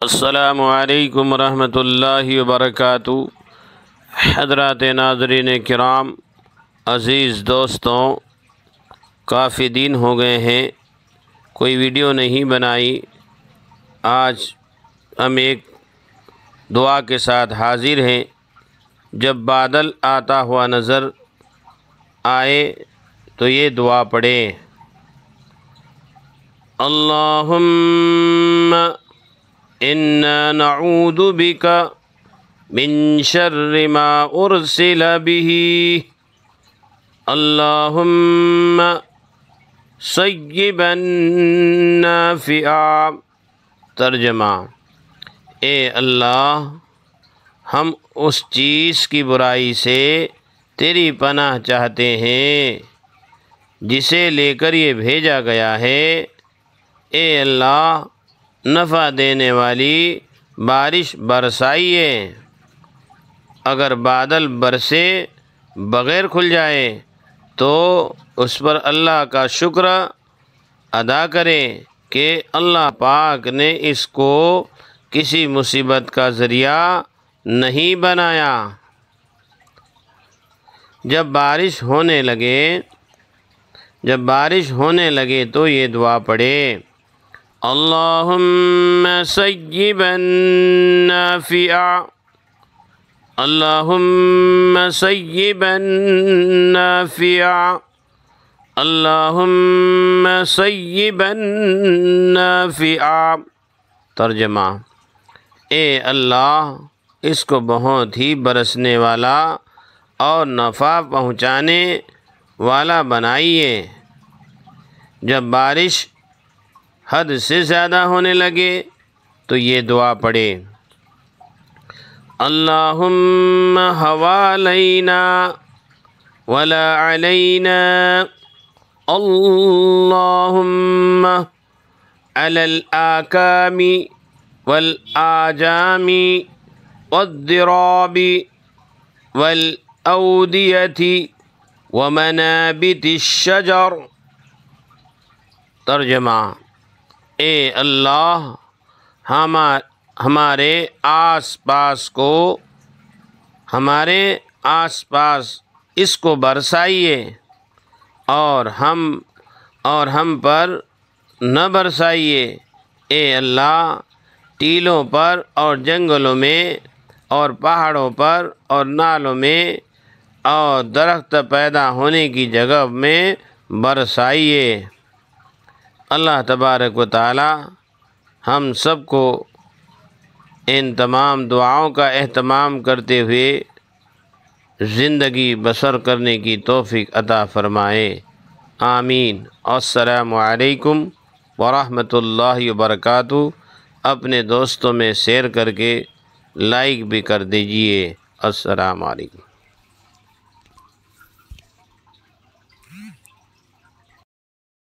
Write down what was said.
السلام علیکم ورحمۃ اللہ وبرکاتہ۔ حضرات ناظرین کرام، عزیز دوستوں، کافی دن ہو گئے ہیں کوئی ویڈیو نہیں بنائی۔ آج ہم ایک دعا کے ساتھ حاضر ہیں۔ جب بادل آتا ہوا نظر آئے تو یہ دعا پڑھیں: اللہم انا نعوذ بک من شر ما ارسل به، اللہم صیبا نافعا۔ ترجمہ: اے اللہ، ہم اس چیز کی برائی سے تیری پناہ چاہتے ہیں جسے لے کر یہ بھیجا گیا ہے۔ اے اللہ، نفع دینے والی بارش برسائیے۔ اگر بادل برسے بغیر کھل جائے تو اس پر اللہ کا شکر ادا کریں کہ اللہ پاک نے اس کو کسی مصیبت کا ذریعہ نہیں بنایا۔ جب بارش ہونے لگے تو یہ دعا پڑھیں: اللہم صیبا نافعا، اللہم صیبا نافعا، اللہم صیبا نافعا۔ ترجمہ: اے اللہ، اس کو بہت ہی برسنے والا اور نفع پہنچانے والا بنائیے۔ جب بارش حد سے زیادہ ہونے لگے تو یہ دعا پڑھیں: اللہم حوالینا ولا علینا، اللہم علی الآکام والآجام والضراب والأودیة ومنابت الشجر۔ ترجمہ: اے اللہ، ہمارے آس پاس اس کو برسائیے اور ہم پر نہ برسائیے۔ اے اللہ، ٹیلوں پر اور جنگلوں میں اور پہاڑوں پر اور نالوں میں اور درخت پیدا ہونے کی جگہ میں برسائیے۔ اللہ تبارک و تعالی ہم سب کو ان تمام دعاؤں کا اہتمام کرتے ہوئے زندگی بسر کرنے کی توفیق عطا فرمائے، آمین۔ السلام علیکم ورحمۃ اللہ وبرکاتہ۔ اپنے دوستوں میں شیئر کر کے لائک بھی کر دیجئے۔ السلام علیکم۔